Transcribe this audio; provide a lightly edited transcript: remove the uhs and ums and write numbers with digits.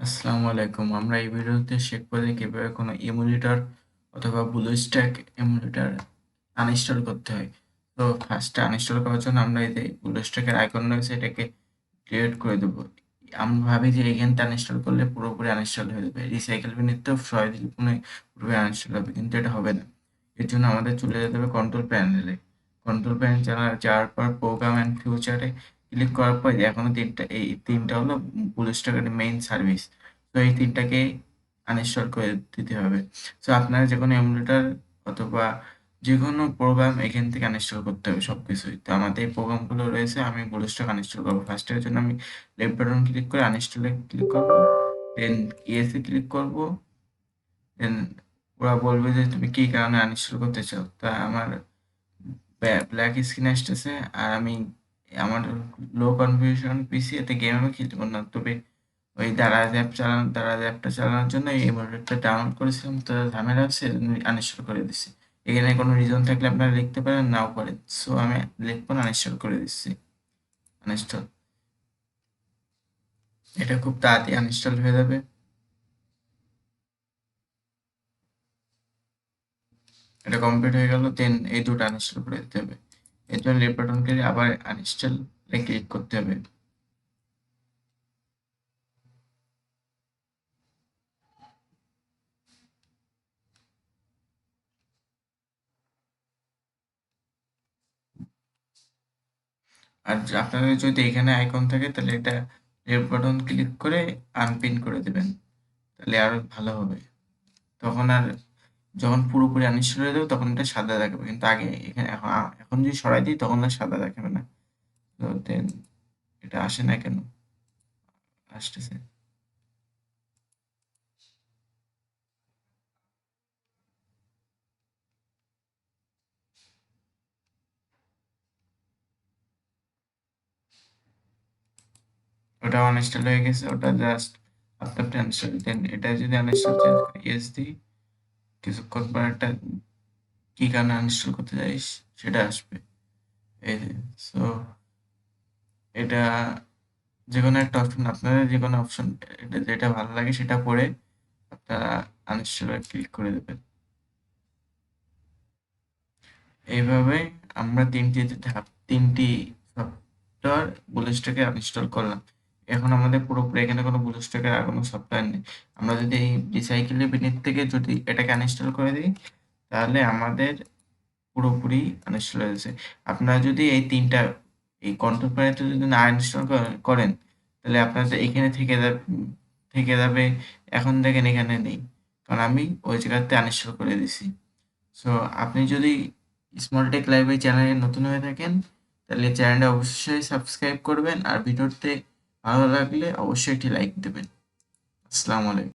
আসসালামু আলাইকুম। আমরা এই ভিডিওতে শিখব যে কিভাবে কোনো এমুলেটর অথবা ব্লুস্ট্যাক এমুলেটর আনইনস্টল করতে হয়। তো ফার্স্টে আনইনস্টল করার জন্য আমরা এই যে ব্লুস্ট্যাকের আইকন রয়েছে এটাকে ডিলিট করে দেবো। আমরা ভাবি যে এখানটা আনইনস্টল করলে পুরোপুরি আনইনস্টল হয়ে যাবে, রিসাইকেল বিনেতেও সরাই দিলে পুরোপুরি আনইনস্টল হবে, কিন্তু এটা হবে না। এর জন্য আমাদের চলে যেতে হবে কন্ট্রোল প্যানেলে। কন্ট্রোল প্যানেল যাওয়ার পর প্রোগ্রাম অ্যান্ড ফিউচারে ক্লিক করার পর এখনো তিনটা হলো ব্লুস্ট্যাকের মেইন সার্ভিস। তো এই তিনটাকে আনইনস্টল করে দিতে হবে। সো আপনারা যে কোনো এমুলেটর অথবা যে কোনো প্রোগ্রাম এখান থেকে আনইনস্টল করতে হবে সব কিছুই। তো আমাদের এই প্রোগ্রামগুলো রয়েছে, আমি ব্লুস্ট্যাক আনইনস্টল করবো। ফার্স্টের জন্য আমি লেফট বাটন ক্লিক করে আনইনস্টলে ক্লিক করবো, দেন ইয়েসে ক্লিক করবো। দেন ওরা বলবে যে তুমি কী কারণে আনইনস্টল করতে চাও। তা আমার ব্ল্যাক স্ক্রিন আসতেছে, আর আমি আমার লো কনফিগারেশন পিসি, এতে গেম আমি খেলতে পারবো না। তবে ওই দারাজ অ্যাপটা চালানোর জন্য এই এমুলেটরটা ডাউনলোড করেছিলাম, তো ঝামেলা হচ্ছে আনইনস্টল করে দিচ্ছি। এখানে কোনো রিজন থাকলে আপনারা লিখতে পারেন, নাও পারেন। সো আমি লিখবো না, আনইনস্টল করে দিচ্ছি। আনইনস্টল, এটা খুব তাড়াতাড়ি আনইনস্টল হয়ে যাবে। এটা কমপ্লিট হয়ে গেল, দেন এই দুটো আনইনস্টল করে দিতে হবে। এর জন্য লেফট বাটন করে আবার আনইনস্টল ক্লিক করতে হবে। আর আপনাদের যদি এখানে আইকন থাকে তাহলে এটা লেফট বাটন ক্লিক করে আনপিন করে দেবেন, তাহলে আরো ভালো হবে। তখন আর যখন পুরোপুরি আনইনস্টল হয়ে যাবে তখন এটা সাদা দেখাবে, কিন্তু আগে এখানে এখন যদি সরাই দিই তখন আর সাদা দেখাবে না। তো দেন এটা আসে না কেন? আসতেছে। ওটা আনইনস্টল হয়ে গেছে, ওটা জাস্ট আপনি আনইনস্টল। দেন এটা যদি আনইনস্টল ইয়েস দিই, কিছুক্ষণ পর একটা কি কারণে আনইনস্টল করতে যাইস সেটা আসবে। এই যে, সো এটা যে কোনো একটা অপশন, আপনাদের যে কোনো অপশন এটা যেটা ভালো লাগে সেটা পড়ে আপনারা আনইনস্টলে ক্লিক করে দেবেন। এইভাবে আমরা তিনটি সফটওয়্যার ব্লুস্ট্যাকে আনইনস্টল করলাম। এখন আমাদের পুরোপুরি এখানে কোনো ব্লুস্ট্যাকের আর কোনো সফটওয়্যার নেই। আমরা যদি এই রিসাইকেল বিনের থেকে যদি এটাকে আনইনস্টল করে দিই তাহলে আমাদের পুরোপুরি আনইনস্টল হয়ে গেছে। আপনারা যদি এই কন্ট্রোল প্যানেলটা যদি না ইনস্টল করেন তাহলে আপনাদের এখানে থেকে যাবে। এখন দেখেন এখানে নেই, কারণ আমি ওই জায়গাতে আনইনস্টল করে দিছি। সো আপনি যদি স্মল টেক লাইব্রেরি চ্যানেলে নতুন হয়ে থাকেন তাহলে চ্যানেলটা অবশ্যই সাবস্ক্রাইব করবেন, আর ভিডিওতে ভালো লাগলে অবশ্যই একটি লাইক দেবেন। আসসালামু আলাইকুম।